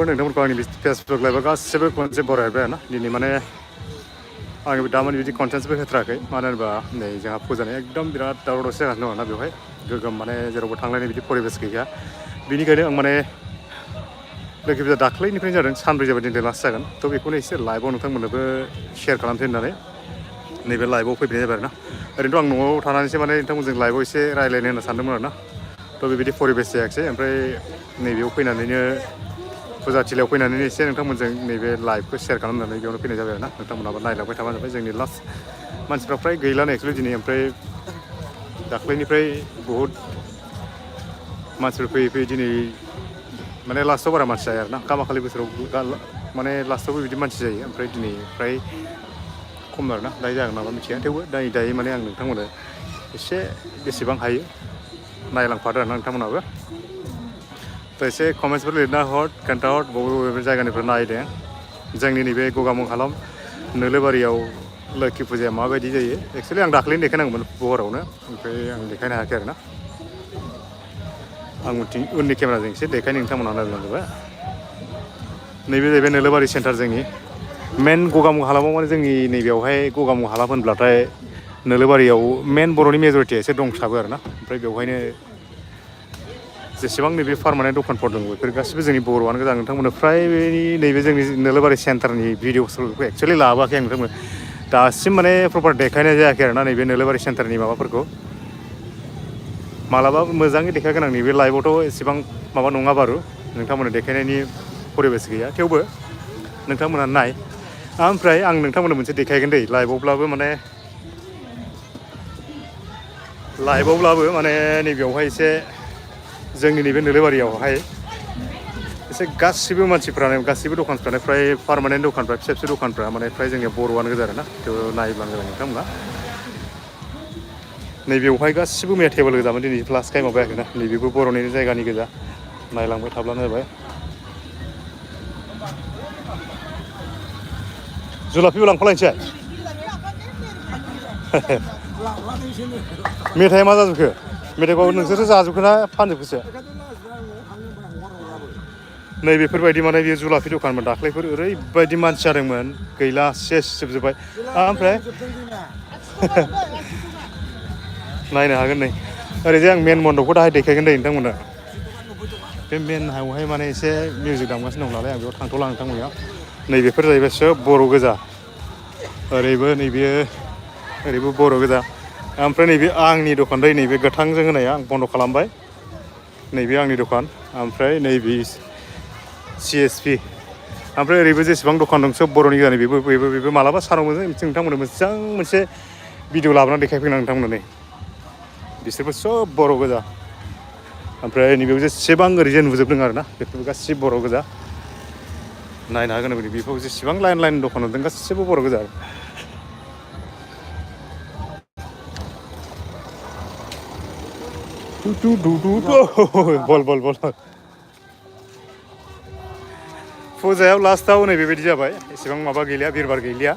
नोंथांमोनखौ आंनि फेसबुक लाइभआव गासिबो खनसे बरायबाय आरोना दिनै माने आङो दामानि बिदि कन्टेन्टसबो होथाराखै मानो होनोबा नै जोंहा फुजानाया एकदम बिराद दावराव दावसि जागासिनो दं ना बेवहाय गोगोम माने जेरावबो थांलायनाय बिदि परिबेस गैया बिनिखायनो आं माने लोखि फुजा दाख्लैनिफ्रायनो जादों सानब्रै जाबाय दिनै लास्ट जागोन थ' बेखौनो एसे लाइभआव नोंथांमोननोबो शेयार खालामसै होननानै नैबे लाइभआव फैफिननाय जाबाय आरोना ओरैनोथ' आं न'आव थानानैसो माने नोंथांमोनजों लाइभआव एसे रायज्लायनो होनना सानदोंमोन आरोना थ' बेबायदि परिबेस जायाखिसै ओमफ्राय नैबेयाव फैनानैनो फुजाथिलियाव फैनानै एसे नोंथांमोनजों नैबे लाइभखौ शेयार खालामनानै बेयावनो फैनाय जाबाय आरोना नोंथांमोनाबो नायलांबाय थाबानो जाबाय जोंनि लास्ट मानसिफ्रा फ्राय गैलानो एक्सुवेलि दिनै ओमफ्राय दाख्लैनिफ्राय बहुद मानसिफोर फैयै फैयै दिनै माने लास्टआव बारा मानसि जाया आरोना गामाखालि बोसोराव माने लास्टआवबो बिदि मानसि जायो ओमफ्राय दिनै फ्राय खम आरोना दायो जागोन नामा मिथिया थेवबो दायो माने आं नोंथांमोननो एसे बेसेबां हायो नायलांफादो आरोना नोंथांमोनाबो थ' एसे कमेन्ट्सफोर लिरना हर खोन्थाहर बबे जायगानिफ्राय नायदों जोंनि नैबे गगामुग हालाम नोलोबारियाव लोखि फुजाया माबायदि जायो एक्सुवेलि आं दाख्लैनो देखायनांगौमोन बहरावनो ओमफ्राय आं देखायनो हायाखै आरोना आं उननि केमेराजों एसे देखायनो नोंथांमोनहा नायलांजोबबाय नैबे जाहैबाय नोलोबारि सेन्टार जोंनि मेन गगामुग हालामाव माने जोंनि नैबेयावहाय गगामुग हालाम होनब्लाथाय नोलोबारियाव मेन बर'नि मेजरिटिया एसे दंसाबो आरोना ओमफ्राय बेवहायनो जेसेबां नैबे पारमानेन्ट दखानफोर दं बेफोर गासिबो जोंनि बर'आनो गोजा नोंथांमोननो फ्राय नैबे जोंनि नोलोबारि सेन्टारनि भिडिअसफोरखौ एक्सुवेलि लाबोआखै आं नोंथांमोन दासिम माने प्रपार देखायनाय जायाखै आरोना नैबे नोलोबारि सेन्टारनि माबाफोरखौ मालाबा मोजाङै देखायगोन आं नैबे लाइभआवथ' एसेबां माबा नङा बारु नोंथांमोननो देखायनायनि परिबेस गैया थेवबो नोंथांमोनहा नाय ओमफ्राय आं नोंथांमोननो मोनसे देखायगोन दै लाइभआवब्लाबो माने नैबेयावहाय एसे जोंनि नैबे नोलोबारियावहाय एसे गासिबो मानसिफ्रानो गासिबो दखानफ्रानो फ्राय पारमानेन्ट दखानफ्रा फिसा फिसौ दखानफ्रा माने फ्राय जोंनिया बर'आनो गोजा आरोना थ' नायब्लानो जाबाय नोंथांमोना नैबेयावहाय गासिबो मैया टेबोल गोजामोन दिनै लास्ट टाइमाव बायाखैना नैबेबो बर'नि जायगानि गोजा नायलांबाय थाब्लानो जाबाय जुलाफिबो लांफालायनोसै मेथाइआ मा जाजोबखो मेथाइखौ नोंसोरसो जाजोबखो ना फानजोबखोसो नै बेफोरबायदि माने बेयो जुलाफि दखानमोन दाख्लैफोर ओरैबायदि मानसि जादोंमोन गैला सेस जोबजोब्बाय ओमफ्राय नायनो हागोन नै ओरैजाय आं मेन मन्दपखौ दाहाय देखायगोन दे नोंथांमोननो बे मेनआवहाय माने एसे मिउजिक दामगासिनो दं नालाय आं बेयाव थांथ'ला नोंथांमोननियाव नैबेफोर जाहैबाय सोब बर' गोजा ओरैबो ओरैबो बर' गोजा ओमफ्राय नैबे आंनि दखान दै नैबे गोथांजों होनाया आं बन्द' खालामबाय नैबे आंनि दखान ओमफ्राय नैबे CSP ओमफ्राय ओरैबो जेसेबां दखान दं सोब बर'नि गोजा बेबो मालाबा सानाव नोंथांमोननो मोजां मोनसे भिडिअ लाबोनानै देखायफैगोन आं नोंथांमोननो बिसोरबो सब बर' गोजा ओमफ्राय नैबेयाव जेसेबां ओरैजाय नुजोबदों आरोना बेफोरबो गासिबो बर' गोजा नायनो हागोन बेफोराव जेसेबां लाइन दखान नुदों गासिबो बर' गोजा बल फुजायाव लास्टआव नै बेबायदि जाबाय एसेबां माबा गैलिया भिरभार गैलिया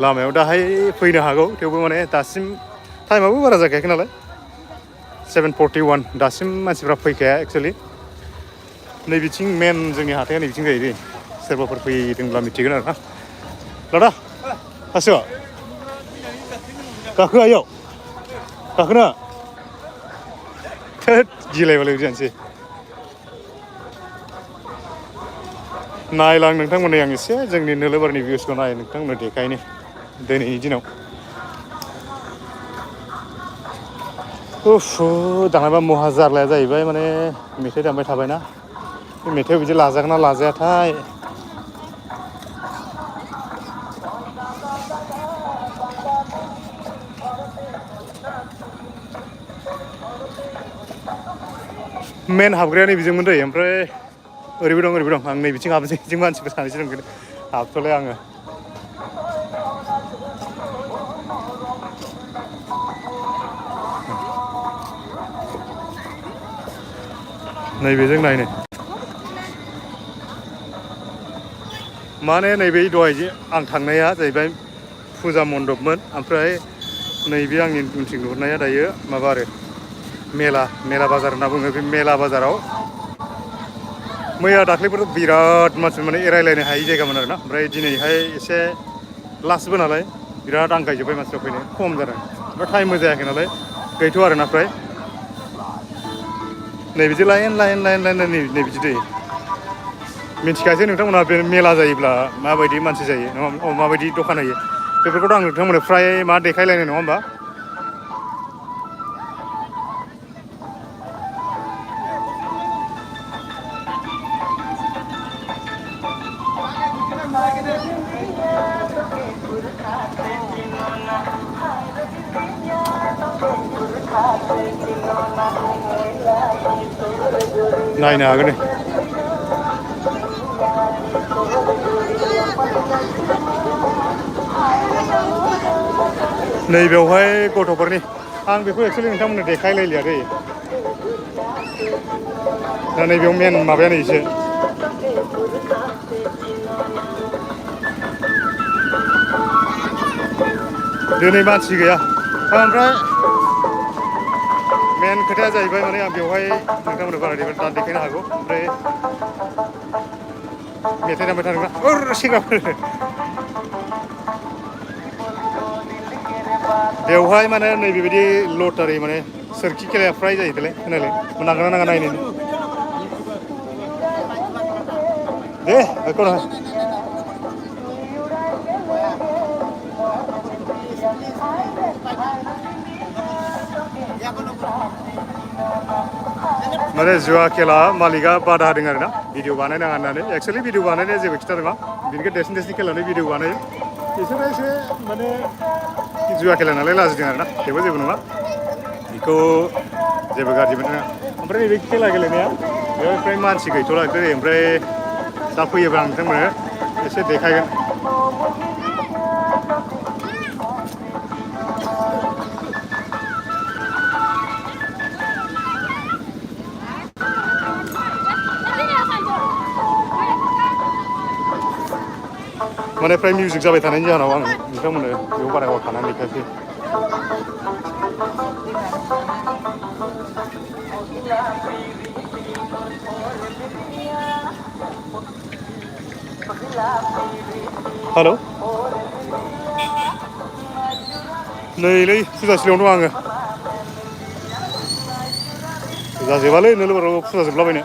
लामायाव दाहाय फैनो हागौ थेवबो माने दासिम टाइमाबो बारा जाखायाखै नालाय 7:41 दासिम मानसिफ्रा फैखाया एक्सुवेलि नैबिथिं मेन जोंनि हाथाया नैबिथिं जायो दै सोरबाफोर फैदोंब्ला मिथिगोन आरोना दादा आसो गाखो आइयाव गाखोना थोद गिलायबालाय जानोसै नायलां नोंथांमोननो आं एसे जोंनि नोलोबारिनि भिउसखौ नाय नोंथांमोननो देखायनो दिनैनि दिनाव दानाबा महा जारलाया जाहैबाय माने मेथाइ दामबाय थाबायना बे मेथाइआव बिदि लाजागोन ना लाजायाथाय मेन हाबग्राया नैबिजोंमोन दै ओमफ्राय ओरैबो दं आं नैबिथिं हाबनोसै बिथिं मानसिफोर सानैसो दं हाबथ'लाय आङो नैबेजों नायनो माने नैबे दहाय आं थांनाया जाहैबाय फुजा मन्दपमोन ओमफ्राय नैबे आंनि उनथिं नुहुरनाया दायो माबा आरो मेला बाजार होनना बुङो बे मेला बाजाराव मैया दाख्लैफोरथ' बिराद मानसि माने एरायलायनो हायि जायगामोन आरोना ओमफ्राय दिनैहाय एसे लास्टबो नालाय बिराद आंगायजोब्बाय मानसिफ्रा फैनो खम जादों ओमफ्राय टाइमबो जायाखै नालाय गैथ'आ आरोना फ्राय नै बिदि लाइन नै बिदि दै मिथिखासै नोंथांमोनहा बे मेला जायोब्ला माबायदि मानसि जायो नङा माबायदि दखान होयो बेफोरखौथ' आं नोंथांमोननो फ्राय मा देखायलायनाय नङा होमबा नायनो हागोन दे नैबेयावहाय गथ'फोरनि आं बेखौ एक्सुवेलि नोंथांमोननो देखायलायलिया दै दा नैबेयाव मेन माबायानो एसे दिनै मानसि गैया ओमफ्राय मेन खोथाया जाहैबाय माने आं बेवहाय नोंथांमोननो बारा दा देखायनो हागौ ओमफ्राय मेथाइ दामबाय थादोंना सेंग्राफोर बेवहाय माने नैबेबायदि लटारि माने सोरखि खेलाया फ्राय जायो दालाय खोनालाय नांगोना नाङा नायनो दे बेखौ माने जुवा खेला मालिकआ बादा होदों आरोना भिडिअ बानायनाङा होननानै एक्सुवेलि भिडिअ बानायनाया जेबो खिथा नङा बिनिखाय देरसिन खेलानि भिडिअ बानायो बिसोरो एसे माने जुवा खेला नालाय लाजिदों आरोना थेवबो जेबो नङा बेखौ जेबो गाज्रि मोननाङा ओमफ्राय नैबे खेला गेलेनाया बेयाव फ्राय मानसि गैथ'लाखै ओमफ्राय दा फैयोब्ला आं नोंथांमोननो एसे देखायगोन माने फ्राय मिउजिक जाबाय थानायनि जाहोनाव आं नोंथांमोननो बेयाव बारा हर थानानै देखायाखै हेल' नैलै फुजासिलियावनो दं आङो फुजा जोबालै नोलोबाराव फुजा जोबलाबायनो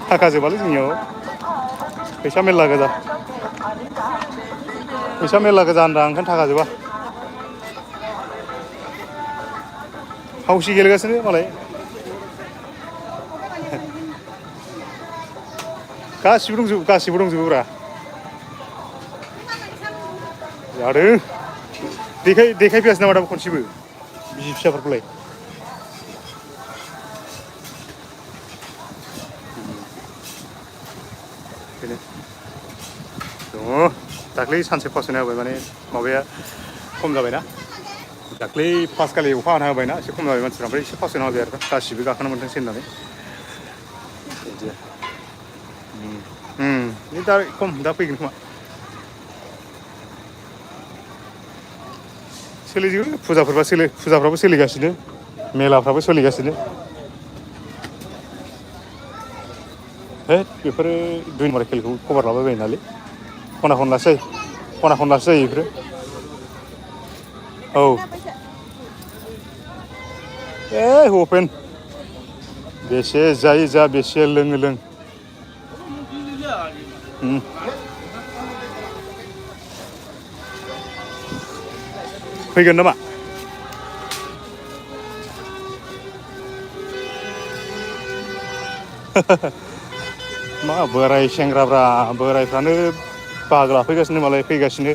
थाखा जोबालै जोंनियाव फैसा मेरला गोजा फैसा मेरला गोजा होनदां ओंखायनो थाखा जोबा हावसि गेलेगासिनो मालाय गासिबो दंजोबोब्रा जादों देखायफैयासै नामा दाबो खनसेबो बिसि फिसाफोरखौलाय बेनो दङ दाख्लै सानसे पास होना होबाय माने माबाया खम जाबायना दाख्लै पासखालि अखा हाना होबायना एसे खम जाबाय मानसिफ्रा ओमफ्राय एसे पास होना होबाय आरो गासिबो गाखोनो मोनथोंसै होननानै बिदि दा खम दा फैगोन खोमा सोलिजोबो फुजाफ्राबो सोलिगासिनो मेलाफ्राबो सोलिगासिनो है बेफोरो दुइ नाम्बार खेलखौ कभार लाबायबायो नालाय खना खनलासो जायो बेफोरो औ अपेन बेसे जायो जा बेसे लोङो लों फैगोन नामा मा बोराय सेंग्राफ्रा बोरायफ्रानो बाहागो लाफैगासिनो मालाय फैगासिनो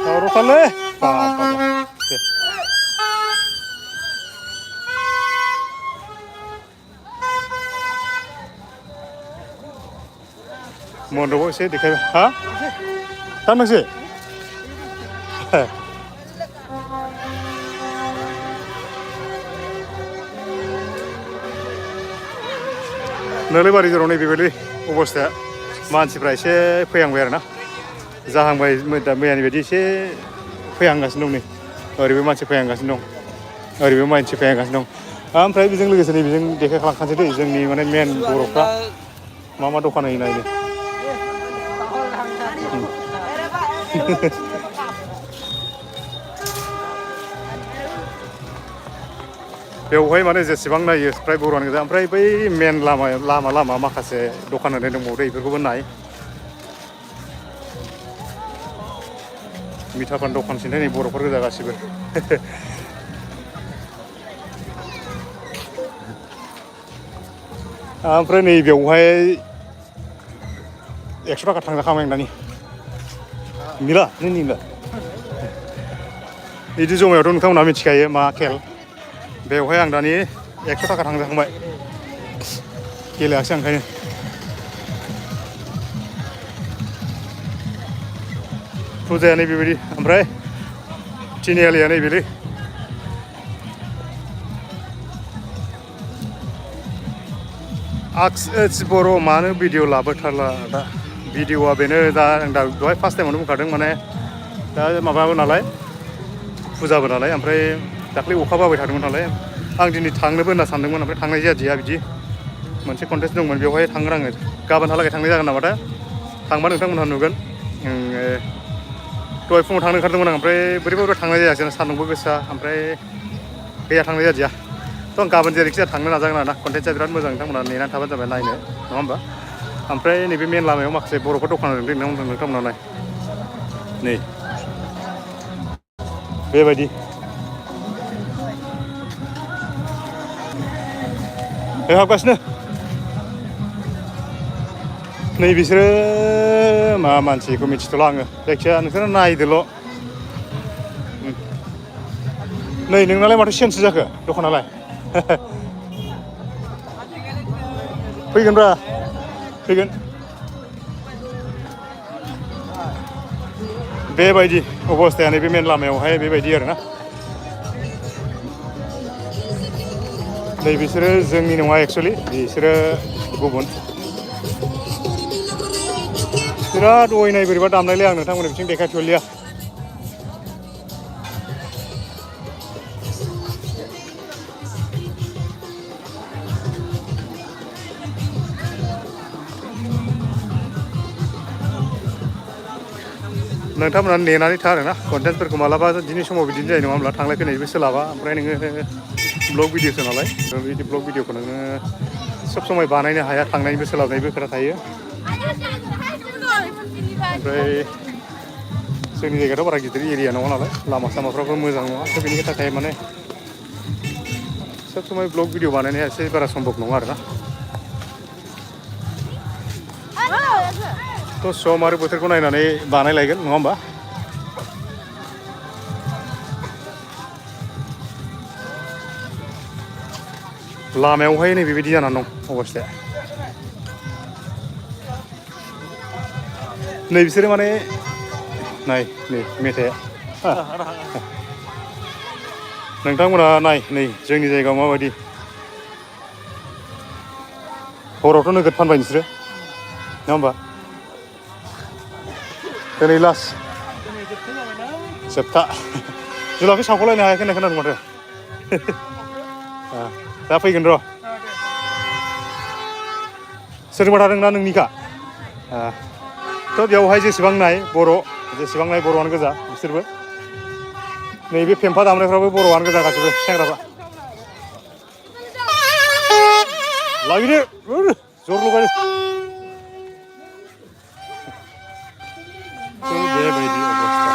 दावरावथारलै मन्दपआव एसे देखायबाय हा दाननोसै नोलोबारि जेराव नैबेबायदि अबस्थाया मानसिफ्रा एसे फैहांबाय आरो ना जाहांबाय मैयानि बायदि एसे फैहांगासिनो दं नै ओरैबो मानसि फैहांगासिनो दं ओरैबो मानसि फैहांगासिनो दं ओमफ्राय बेजों लोगोसे नैबेजों देखायखांखानोसै दै जोंनि माने मेन बर'फ्रा मा मा दखान होयो नायनो बेवहाय माने जेसेबां नायो फ्राय बर'आनो गोजा ओमफ्राय बै मेन लामा माखासे दखान होनाय दंबावो बेफोरखौबो नाय मिथा पान दखान सिन्थाय नै बर'फोर गोजा गासिबो ओमफ्राय नै बेवहाय 100 थाखा थांजाखाबाय आं दानि मिला नों मिला बिदि जमायावथ' नोंथांमोनहा मिथिखायो मा खेल बेवहाय आं दानि 100 थाखा थांजाखांबाय गेलेयाखिसै आं ओंखायनो फुजाया नैबेबायदि ओमफ्राय तिनिआलिया नैबेलै बर' मानो भिडिअ लाबोथारला दा भिडिअआ बेनो दा आं दहाय फार्स्ट टाइमावनो बुंखादों माने दा माबाबो नालाय फुजाबो नालाय ओमफ्राय दाख्लै अखाबो हाबाय थादोंमोन नालाय आं दिनै थांनोबो होनना सानदोंमोन ओमफ्राय थांनाय जादिया बिदि मोनसे कन्टेस्ट दंमोन बेवहाय थांगोन आङो गाबोनहालागै थांनाय जागोन नामाथाय थांबा नोंथांमोनहा नुगोन दहाय फुङाव थांनो ओंखारदोंमोन आं ओमफ्राय बोरैबा थांनाय जायासै सान्दुंबो गोसा ओमफ्राय गैया थांनाय जादिया थ' आं गाबोन जेरैखि जाया थांनो नाजागोन आरो ना कन्टेन्टआ बिराद मोजां नोंथांमोना नेनानै थाबानो जाबाय नायनो नङा होमबा ओमफ्राय नैबे मेन लामायाव माखासे बर'फोर दखान होदों नोंथांमोना नाय नै बेबायदि हाबगासिनो नै बिसोरो मा मानसिखौ मिथिथ'ला आङो जायखिजाया नोंसोरो नायदोल' नै नोंनालाय माथो सेन्ससो जाखो दखानालाय फैगोनब्रा फैगोन बेबायदि अबस्थाया नैबे मेन लामायावहाय बेबायदि आरोना नै बिसोरो जोंनि नङा एक्सुवेलि बिसोरो गुबुन बिराद अयनाय बोरैबा दामनायलै आं नोंथांमोननि बिथिं देखायथ'लिया नोंथांमोना नेनानै था आरोना कन्टेन्टफोरखौ मालाबा दिनै समाव बिदिनो जायो नङा होमब्ला थांलाय फैलायबो सोलाबा ओमफ्राय नोङो ब्लग भिडिअसो नालाय बिदि ब्लग भिडिअखौ नोङो सब समाय बानायनो हाया थांनायनिबो सोलाबनायबो खोथा थायो ओमफ्राय जोंनि जायगायाथ' बारा गिदिर एरिया नङा नालाय लामा सामाफ्राबो मोजां नङा थ' बेनि थाखाय माने सब समाय ब्लग भिडिअ बानायनाया एसे बारा सम्भब नङा आरोना थ' सम आरो बोथोरखौ नायनानै बानायलायगोन नङा होमबा लामायावहाय नै बेबायदि जानानै दं अबस्थाया नै बिसोरो माने नाय नै मेथाइआ नोंथांमोना नाय नै जोंनि जायगायाव माबायदि हरावथ' नोगोद फानबाय नोंसोरो नङा होमबा दिनै लास्ट जोबथा जुलाफि सावख'लायनो हायाखै होननाय खोनादों माथो दा फैगोन र' सोरबा थादोंना नोंनिखा थ' बेवहाय जेसेबां नाय बर'आनो गोजा बिसोरबो नैबे फेम्फा दामनायफ्राबो बर'आनो गोजा गासिबो सेंग्राफ्रा लागिदो जर लगाय बेबायदि अबस्था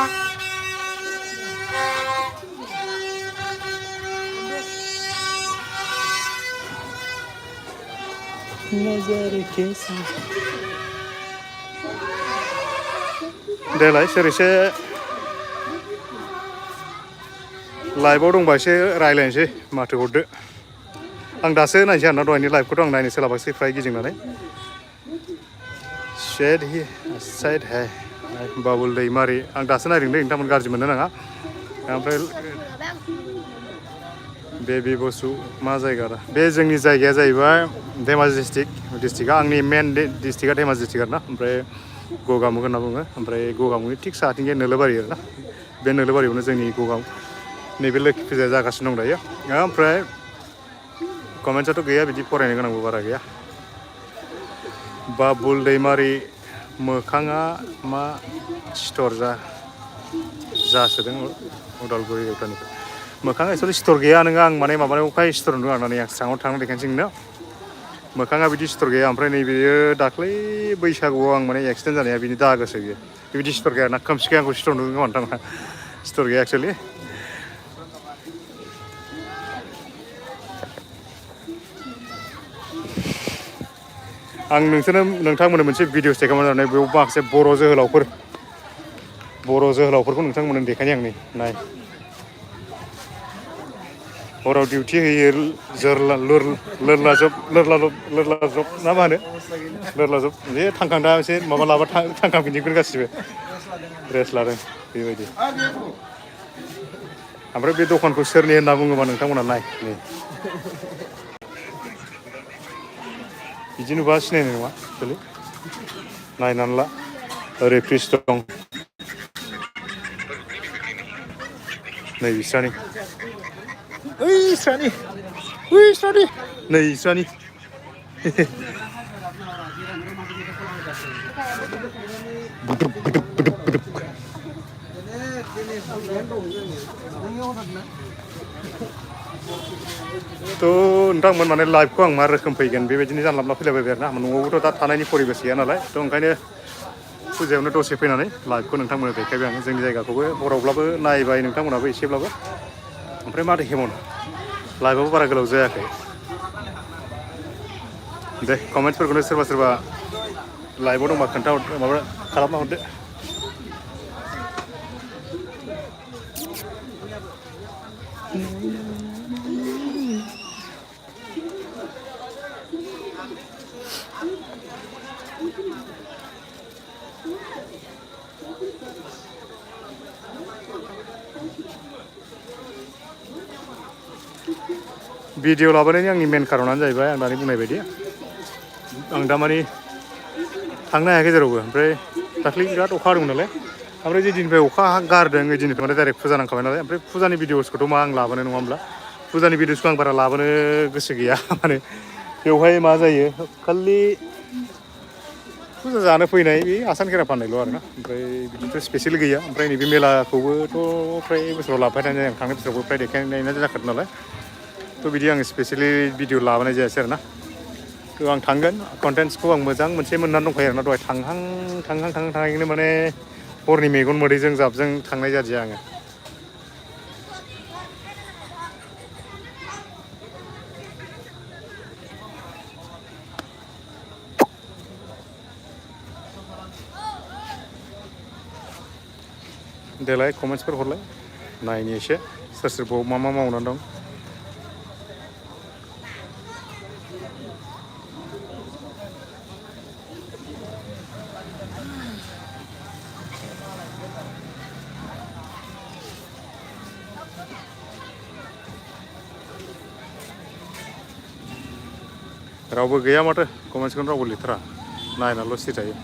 देलाय सोर एसे लाइभआव दंबा एसे रायज्लायनोसै माथो हरदो आं दासो नायनोसै आरोना दहायनि लाइभखौथ' आं नायनो सोलाबासै फ्राय गिदिंनानै साइड है बाबुल दैमारि आं दासो नायदों दे नोंथांमोन गाज्रि मोननो नाङा ओमफ्राय बेबी बसु मा जायगा दा बे जोंनि जायगाया जाहैबाय धेमाजि डिस्ट्रिक्टआ आंनि मेन डिस्ट्रिक्टआ धेमाजि डिस्ट्रिक्ट आरोना ओमफ्राय गगामुग होनना बुङो ओमफ्राय गगामुगनि थिग साहाथिंजाय नोलोबारि आरोना बे नोलोबारियावनो जोंनि नैबे लोखि फुजाया जागासिनो दं दायो ओमफ्राय कमेन्टसाथ' गैया बिदि फरायनो गोनांबो बारा गैया बाबुल दैमारि मोखाङा मा सिथर जासोदों उदालगुरि एवटानिफ्राय मोखाङा एक्सुवेलि सिथर गैया नोङो आं माने माबानायावहाय सिथर नुदों आंनानै आं स्राङाव थांनानै देखायनोसै नोंनो मोखाङा बिदि सिथर गैया ओमफ्राय नैबेयो दाख्लै बैसागुआव आं माने एक्सिडेन्ट जानाया बिनि दागोसो बियो बेबायदि सिथर गैया ना खोमसिखाय आंखौ सिथर नुदों खोमा नोंथाङा सिथर गैया एक्सुवेलि आं नोंथांमोननो मोनसे भिडिअ देखायनो जानाय बेयाव माखासे बर' जोहोलावफोरखौ नोंथांमोननो देखायनि आं नै नाय हराव डिउटि होयो लोरलाजब ना मा होनो लोरलाजब बे थांखांदा एसे माबा लाबा थांखांफिनजोबगोन गासिबो रेस्ट लादों बेबायदि ओमफ्राय बे दखानखौ सोरनि होनना बुङोबा नोंथांमोना नाय नै बिदि नुबा सिनायनाय नङा एक्सुवेलि नायनानै ला ओरै फ्रिज दं नै बिस्रानि नै बिस्रानि थ' नोंथांमोन माने लाइफखौ आं मा रोखोम फैगोन बेबायदिनो जानला मोनला फैलायबाय आरोना न'आवबोथ' दा थानायनि परिबेस गैया नालाय थ' ओंखायनो फुजायावनो दसे फैनानै लाइफखौ नोंथांमोननो देखायबाय आं जोंनि जायगाखौबो हरावब्लाबो नायबाय नोंथांमोनाबो एसेब्लाबो ओमफ्राय माथो हेमन लाइफआबो बारा गोलाव जायाखै दे कमेन्टसफोरखौनो सोरबा लाइभआव दंबा खोन्थाहरदो माबा खालामना हरदो भिडिअ लाबोनायनि आंनि मेन खारनानो जाहैबाय आं दानि बुंनाय बायदि आं दामानि थांनो हायाखै जेरावबो ओमफ्राय दाख्लै बिराद अखा हादोंमोन नालाय ओमफ्राय जेदिननिफ्राय अखा गारदों ओइदिननिफ्राय माने डाइरेक्ट फुजा नांखाबाय नालाय ओमफ्राय फुजानि भिडिअसखौथ' मा आं लाबोनो नङा होमब्ला फुजानि भिडिअसखौ आं बारा लाबोनो गोसो गैया माने बेवहाय मा जायो खालि फुजा जानो फैनाय बे आसान खेरा फाननायल' आरोना ओमफ्राय बिदिथ' स्पेसियेल गैया ओमफ्राय नैबे मेलाखौबोथ' फ्राय बोसोराव लाबोबाय थानाय जायो आं थांनाय बोसोरावबो फ्राय देखायनायानो जाखादों नालाय थ' बिदि आं स्पेसियेलि भिडिअ लाबोनाय जायासै आरोना थ' आं थांगोन कन्टेन्ट्सखौ आं मोजां मोनसे मोननानै दंखायो आरोना दहाय थांहांनो माने हरनि मेगन मोदैजों जाबजों थांनाय जादिया आङो देलाय कमेन्ट्सफोर हरलाय नायनि एसे सोर बाव मा मावनानै दं रावबो गैया माथो कमेन्ट्सखौनो रावबो लिरथारा नायनाल' सिरि थायो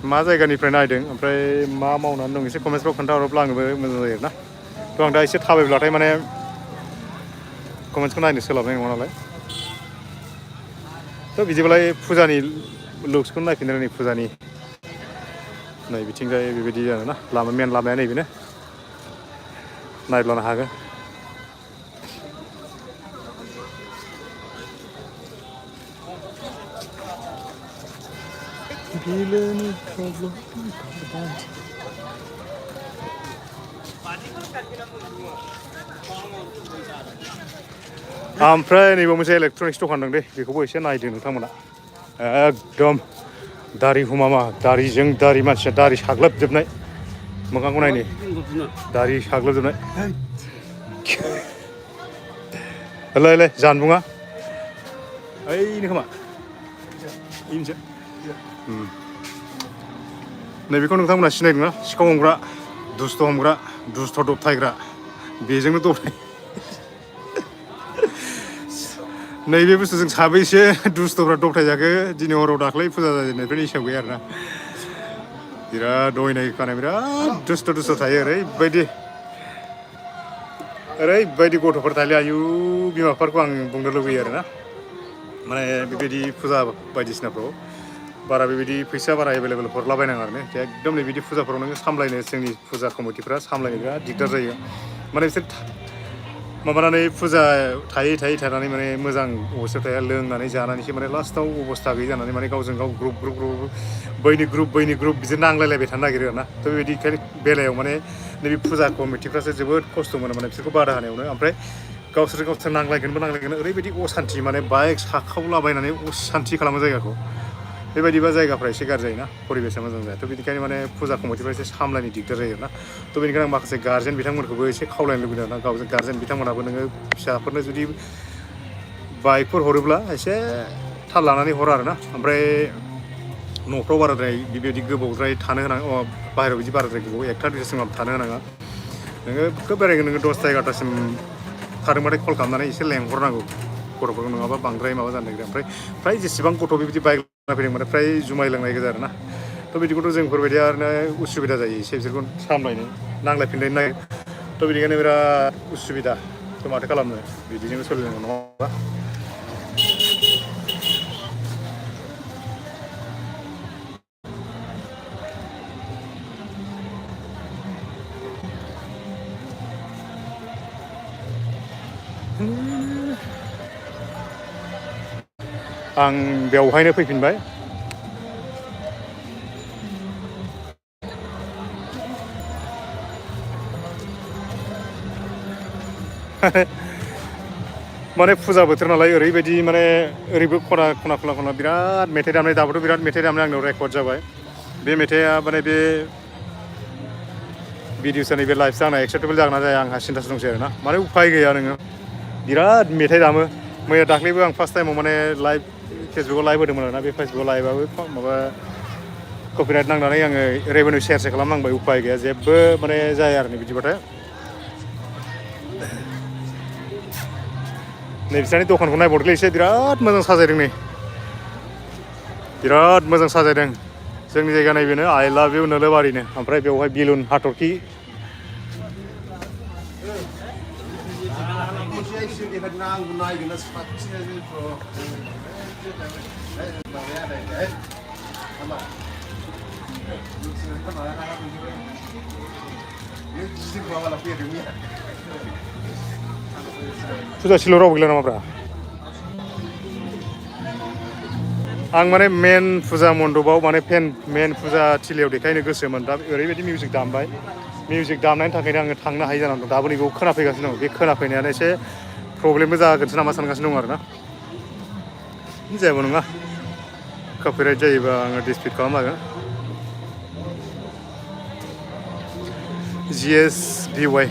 मा जायगानिफ्राय नायदों ओमफ्राय मा मावनानै दं एसे कमेन्ट्सफ्राव खोन्थाहरोब्ला आंबो मोजां जायो आरोना थ' आं दा एसे थाबायब्लाथाय माने कमेन्ट्सखौ नायनो सोलाबनाय नङा नालाय थ' बिदिबालाय फुजानि लुक्सखौनो नायफिनदो नै फुजानि नै बिथिंजाय बेबायदि आरोना मेन लामाया नैबेनो नायब्लानो हागोन ओमफ्राय नैबे मोनसे इलेक्ट्रनिक्स दखान दं दे बेखौबो एसे नायदो नोंथांमोना एकदम दारि हुमामा दारिजों दारि मानसिया दारि साग्लोबजोबनाय मोखांखौ नायनि दारि साग्लोबजोबनाय लाय जानबुङा ओइनो खोमा इनोसो नैबेखौ नोंथांमोना सिनायदोंना सिखाव हमग्रा दुस्थ' हमग्रा दुस्थ' दबथायग्रा बेजोंनो दबथाय नैबे बुस्थुजों साबैसे दुस्थ'फ्रा दबथाय जाखो दिनै हराव दाख्लै फुजा जाजेननायनिफ्रायनो हिसाब गैया आरोना बिराद दहायनाय खानाय बिराद दुस्थ' थायो ओरैबायदि गथ'फोर थायो आयु बिमा बिफाफोरखौ आं बुंनो लुबैयो आरोना माने बेबायदि फुजा बायदिसिनाफ्राव बारा बेबायदि फैसा बारा एभेलेबेल हरलाबायनाङा आरो एकदम नै बिदि फुजाफोराव नोङो सामलायनो जोंनि फुजा कमिटिफ्रा सामलायनो बिराद दिगदार जायो माने बिसोर माबानानै फुजा थानानै माने मोजां अबस्थायाव थाया लोंनानै जानानैसो माने लास्टआव अबस्था गैयि जानानै माने गावजों गाव ग्रुप बैनि ग्रुप बिदि नांलायलायबाय थानो नागिरो आरोना थ' बेबायदि बेलायाव माने नैबे फुजा कमिटिफ्रासो जोबोद खस्थ' मोनो माने बिसोरखौ बादा होनायावनो ओमफ्राय गावसोर नांलायगोन ओरैबायदि असान्थि माने बाइक साखावलाबायनानै असान्थि खालामो जायगाखौ बेबायदिबा जायगाफ्रा एसे गाज्रि जायोना परिबेसा मोजां जाया थ' बेनिखायनो माने फुजा कमिटिफ्रा एसे सामलायनो दिगदार जायो ना थ' बेनिखायनो आं माखासे गार्जेन बिथांमोनखौबो एसे खावलायनो लुबैदों आरोना गार्जेन बिथांमोनहाबो नोङो फिसाफोरनो जुदि बाइकफोर हरोब्ला एसे थाल लानानै हर आरोना ओमफ्राय न'फ्राव बाराद्राय बेबायदि गोबावद्राय थानो होनाङा बाहेरायाव बिदि बाराद्राय गोबाव 1टा 2टासिम थानो होनाङा नोङो खोब बेरायगोन नोङो 10टा 11टासिम थादोंबाथाय कल खालामनानै एसे लेंहरनांगौ गथ'फोरखौ नङाबा बांद्राय माबा जानो नागिरो ओमफ्राय फ्राय जेसेबां गथ' बेबायदि बाइक लाना फैदों माने फ्राय जुमाय लोंनाय गोजा आरोना थ' बिदिखौथ' जोंफोरबायदिया ओरैनो उसुबिदा जायो एसे बिसोरखौ सामलायनो नांलायफिनलायनो नागिरो थ' बिनिखायनो बिराद उसुबिदा थ' माथो खालामनो बिदिजोंनो सोलिनांगौ नङा होमबा आं बेवहायनो फैफिनबाय माने फुजा बोथोर नालाय ओरैबायदि माने ओरैबो खना बिराद मेथाइ दामनाय दाबोथ' बिराद मेथाइ दामनाय आंनाव रेकर्ड जाबाय बे मेथाइआ माने बे भिडिअसनि बे लाइफजों आंना एक्सेप्टेबल जागोन ना जाया आंहा सिन्थासो दंसै आरोना माने उफाय गैया नोङो बिराद मेथाइ दामो मैया दाख्लैबो आं फार्स्ट टाइमाव माने लाइभ फेसबुकाव लाइभ होदोंमोन आरोना बे फेसबुकाव लाइभआबो माबा कपिराइट नांनानै आङो रेभिनिउ सेयारसो खालामनांबाय उफाय गैया जेबो माने जाया आरो बिदिबाथाय नै बिसोरनि दखानखौ नायबावदोलै एसे बिराद मोजां साजायदों नै बिराद मोजां साजायदों जोंनि जायगा नैबेनो आइ लाभ इउ नोलोबारिनो ओमफ्राय बेवहाय बिलुन हाथरखि फुजा सिल' राव गैला नामाब्रा आं माने मेन फुजा मण्डपाव माने मेन फुजा थिलियाव देखायनो गोसोमोन दा ओरैबायदि मिउजिक दामबाय मिउजिक दामनायनि थाखायनो आङो थांनो हायि जानानै दं दाबो नैबेखौ खोनाफैगासिनो दं बे खोनाफैनायानो एसे प्रब्लेमबो जागोनसो नामा सानगासिनो दं आरोना जेबो नङा कपिराइट जायोबा आङो डिसपिट खालामनो हागोन GSBY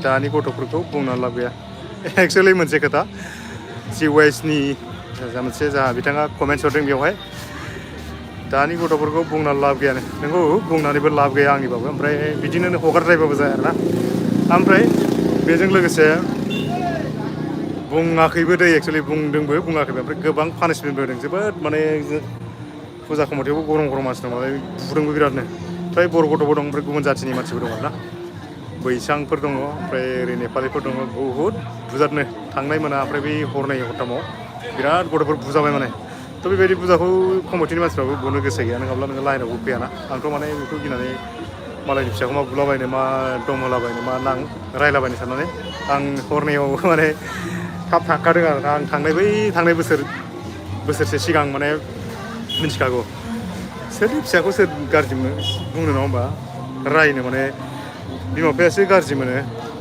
दानि गथ'फोरखौ बुंनानै लाब गैया एक्सुवेलि मोनसे खोथा GYSनि मोनसे जाहा बिथाङा कमेन्ट्स हरदों बेवहाय दानि गथ'फोरखौ बुंनानै लाब गैयानो नोंगौ बुंनानैबो लाब गैया आंनिबाबो ओमफ्राय बिदिनो हगारद्रायबाबो जाया आरोना ओमफ्राय बेजों लोगोसे बुङाखैबो दै एक्सुवेलि बुंदोंबो बुङाखैबो ओमफ्राय गोबां पानिशमेन्टबो होदों जोबोद माने फुजा कमिटियावबो गरम मानसि दं नालाय बुदोंबो बिरादनो फ्राय बर' गथ'बो दं ओमफ्राय गुबुन जाथिनि मानसिबो दं आरोना बैसांफोर दङ ओमफ्राय ओरै नेपालिफोर दङ बहुद बुजादनो थांनाय मोना ओमफ्राय बै हरनै हरथामाव बिराद गथ'फोर बुजाबाय माने थ' बेबायदि बुजाखौ कमिटिनि मानसिफ्राबो बुनो गोसो गैया नङाब्ला नोङो लाइनावबो फैयाना आंथ' माने बेखौ गिनानै मालायनि फिसाखौ मा बुलाबायनो मा दम होलाबायनो मा रायलाबायनो साननानै आं हरनैयाव माने थाब थांखादों आरोना आं थांनाय बोसोरसे सिगां माने मिथिखागौ सोरनि फिसाखौ सोर गाज्रि बुंनो नङा होमबा रायनो माने बिमा बिफायासो गाज्रि मोनो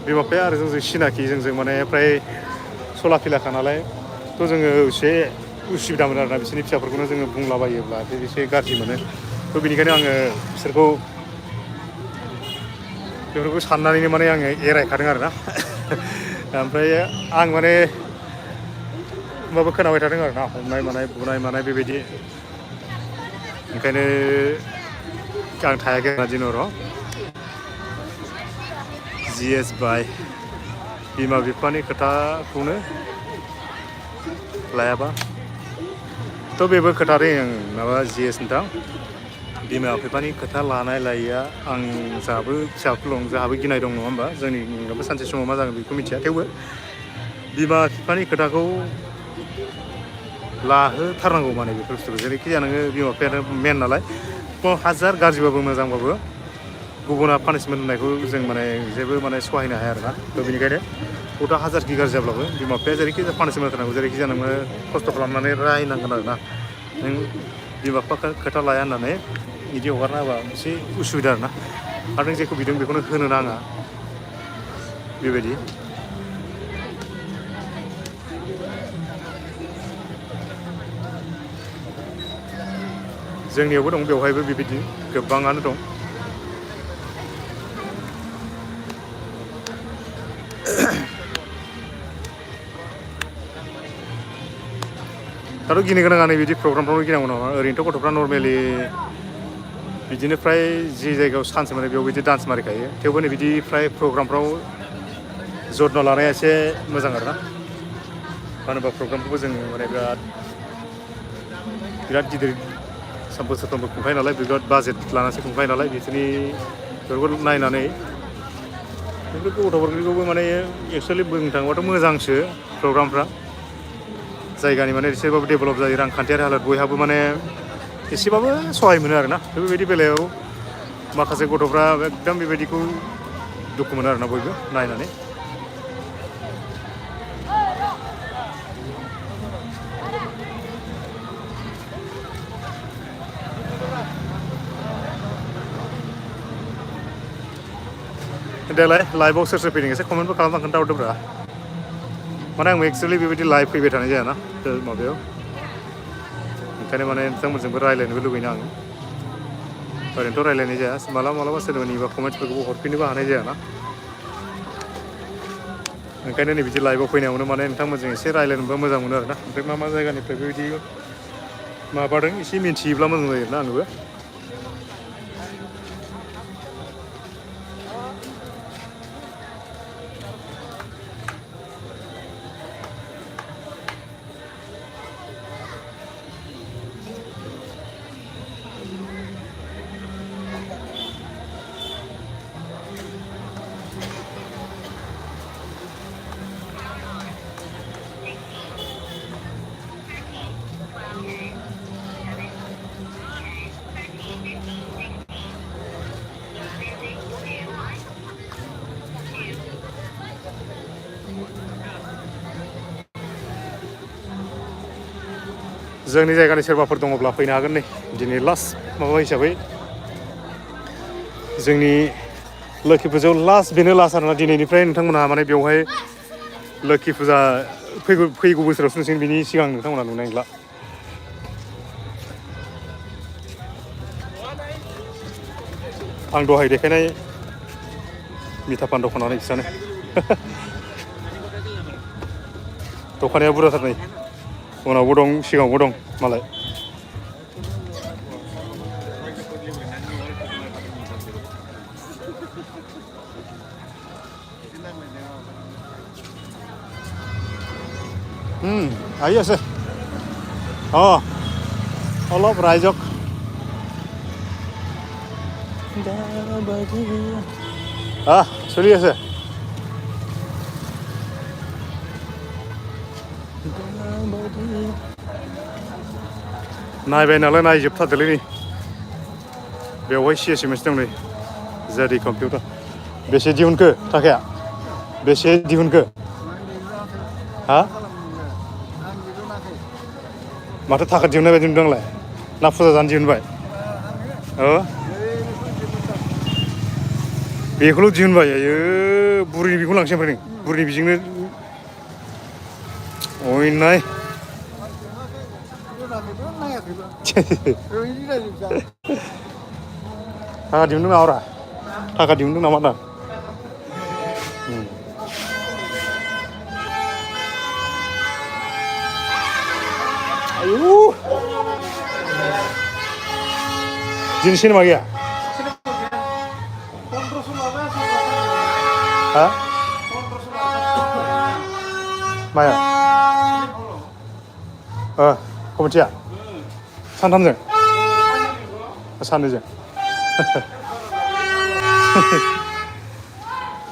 बिमा बिफाया आरो जोंजों सिनाखि जोंजों माने फ्राय सला फिलाखा नालाय थ' जोङो एसे उसुबिदा मोनो आरोना बिसोरनि फिसाफोरखौनो जोङो बुंलाबायोब्ला एसे गाज्रि मोनो थ' बेनिखायनो आङो बेफोरखौ साननानैनो माने आङो एरायखादों आरोना ओमफ्राय आं माने माबा खोनाबाय थादों आरोना हमनाय मानाय बुनाय मानाय बेबायदि ओंखायनो आं थायाखै आरोना दिनहराव GSBY बिमा बिफानि खोथाखौनो लायाबा थ' बेबो खोथा रे माबा जिएस नोंथां बिमा बिफानि खोथा लानाय लायैया आं जाहाबो फिसाफोर दं जाहाबो गिनाय दं नङा होमबा जोंनि सानसे समाव मा जागोन बेखौ मिथिया थेवबो बिमा बिफानि खोथाखौ लाहोथारनांगौ माने बेफोर बुस्थुखौ जेरैखि जाया नोङो बिमा बिफायानो मेन नालाय हाजार गाज्रिबाबो मोजांबाबो गुबुना पानिसमेन्ट होनायखौ जों माने जेबो माने सहायनो हाया आरोना थ' बेनिखायनो गथ'आ हाजारखि गाज्रि जाब्लाबो बिमा बिफाया जेरैखि जाया पानिसमेन्ट होनांगौ जेरैखि जाया नोङो खस्थ' खालामनानै रायनांगोन आरोना नों बिमा बिफा खोथा लाया होननानै बिदि हगारना होबा एसे उसुबिदा आरोना आरो नों जेखौ बिदों बेखौनो होनो नाङा बेबायदि जोंनियावबो दं बेवहायबो बेबायदि गोबाङानो दं दाथ' गिनो गोनाङा नै बिदि प्रग्रामफ्रावनो गिनांगौ नामा ओरैनोथ' गथ'फ्रा नर्मेलि बिदिनो फ्राय जि जायगायाव चान्स मोनो बेयाव बिदि डान्स मारिखायो थेवबो नै बिदि फ्राय प्रग्रामफ्राव जत्न लानाया एसे मोजां आरोना मानो होनबा प्रग्रामखौबो जों माने बिराद गिदिर बोसोरफ्रोमबो खुंखायो नालाय बिराद बाजेट लानासो खुंखायो नालाय बिसोरनि बेफोरखौ नायनानै बेफोर गथ'फोरखौबो माने एक्सुवेलि बुंनो थाङोबाथ' मोजांसो प्रग्रामफ्रा जायगानि माने एसेबाबो डेभेलप जायो रांखान्थियारि हालोद बयहाबो माने एसेबाबो सहाय मोनो आरोना बेफोरबायदि बेलायाव माखासे गथ'फ्रा एकदम बेबायदिखौ दुखु मोनो आरोना बयबो नायनानै देलाय लाइभआव सोर सोर फैदों एसे कमेन्टबो खालामना खोन्थाहरदोब्रा माने आंबो एक्सुवेलि बेबायदि लाइभ फैबाय थानाय जायाना माबायाव ओंखायनो माने नोंथांमोनजोंबो रायज्लायनोबो लुबैनो आङो ओरैनोथ' रायज्लायनाय जाया मालाबा सोरनिबा निबा कमेन्ट्सफोरखौबो हरफिननोबो हानाय जायाना ओंखायनो नै बिदि लाइभआव फैनायावनो माने नोंथांमोनजों एसे रायज्लायनोबा मोजां मोनो आरोना ओमफ्राय मा जायगानिफ्राय बेबायदि माबादों एसे मिन्थियोब्ला मोजां जायो आरोना आंबो जोंनि जायगानि सोरबाफोर दङब्ला फैनो हागोन नै दिनै लास्ट माबा हिसाबै जोंनि लोखि फुजायाव लास्ट बेनो लास्ट आरोना दिनैनिफ्राय नोंथांमोनहा माने बेवहाय लोखि फुजा फैगौ बोसोरावसो नुसिगोन बिनि सिगां नोंथांमोनहा नुनाय नंला आं दहाय देखायनाय मिथा पान दखानानो बिसानो दखानाया बुरजाथार नै उनावबो दं सिगाङावबो दं मालाय আহি আছে অলপ ৰাইজক চলি আছে नायबाय नालाय नायजोबथारदोलै नै बेवहाय CSMS दं नै जेडि कम्पिउटार बेसे दिहुनखो थाखाया बेसे दिहुनखो हा माथो थाखा दिहुननाय बायदि नुदों आंलाय ना फुजा जानो दिहुनबाय बेखौल' दिहुनबाय आयो बुरिनि बेखौ लांसै ओमफ्राय नों बुरिनि बेजोंनो अयनाय थाखा दिहुनदों नामाब्रा थाखा दिहुनदों नामा दा आयु दिनै सिनेमा गैया हा माया कमिटिया सानथामजों सानैजों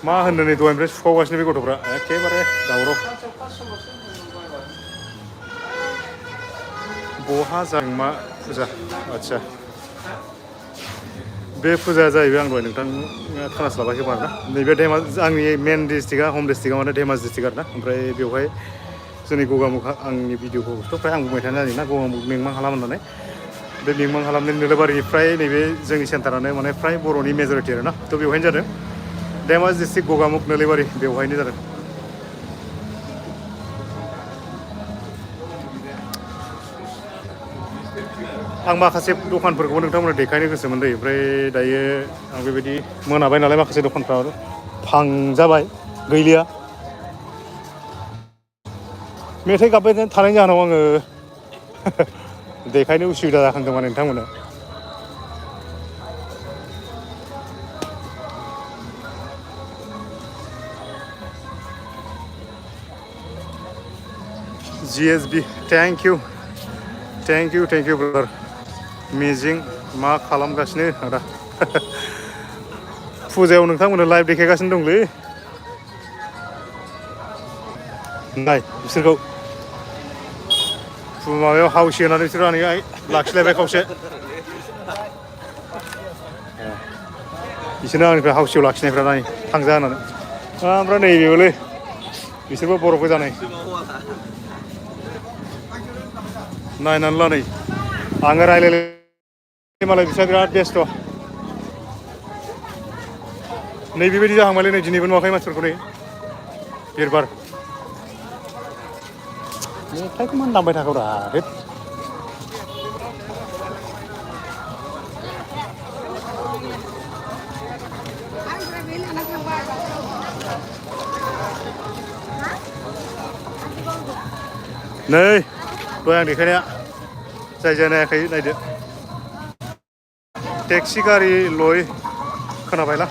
मा होनो नै दहायनिफ्राय सुखावगासिनो बे गथ'फ्रा एखेबारे दावराव बहा जादों मा फुजा आदसा बे फुजाया जाहैबाय आं दहाय नोंथां खोनास्लाबाखै आरोना नैबे आंनि मेन डिस्ट्रिक्टआ हम डिस्ट्रिक्टआ माने धेमाजि डिस्ट्रिक्ट आरोना ओमफ्राय बेवहाय जोंनि गगामुख आंनि भिडिअखौथ' फ्राय आं बुंबाय थानो जायोना गगामुख मिंमां हालाम होननानै बे मिंमां हालामनि नोलोबारिनिफ्राय नैबे जोंनि सेन्टारानो माने फ्राय बर'नि मेजरिटि आरोना थ' बेवहायनो जादों धेमाजि डिस्ट्रिक्ट गगामुख नोलोबारि बेवहायनो जादों आं माखासे दखानफोरखौबो नोंथांमोननो देखायनो गोसोमोन दै ओमफ्राय दायो आं बेबायदि मोनाबाय नालाय माखासे दखानफ्रा फांजाबाय गैलिया मेथाइ गाबबाय थानायनि जाहोनाव आङो देखायनो उसुबिदा जाखांदों माने नोंथांमोननो GSB थेंक इउ ब्रादार मिजिं मा खालामगासिनो आदा फुजायाव नोंथांमोननो लाइभ देखायगासिनो दंलै नाय बिसोरखौ माबायाव हावसि होनानै बिसोर आंनिहाय लाखिलायबाय खावसे बिसोरनो आंनिफ्राय हावसियाव लाखिनायफ्रा नाय थांजा होननानै ओमफ्राय नैबेबोलै बिसोरबो बर' गोजानाय नायनानै ला नै आङो रायलायलाय मालाय बिस्रा बिराद बेस्थ' नै बेबायदि जाहांबायलै नै दिनैबो नुवाखै मानसिफोरखौ नै बिरबार मेथाइखौ मानो दामबाय थाखौरा नै दहाय आं देखायनाया जाय जाय नायाखै नायदो टेक्सि गारि लय खोनाबायना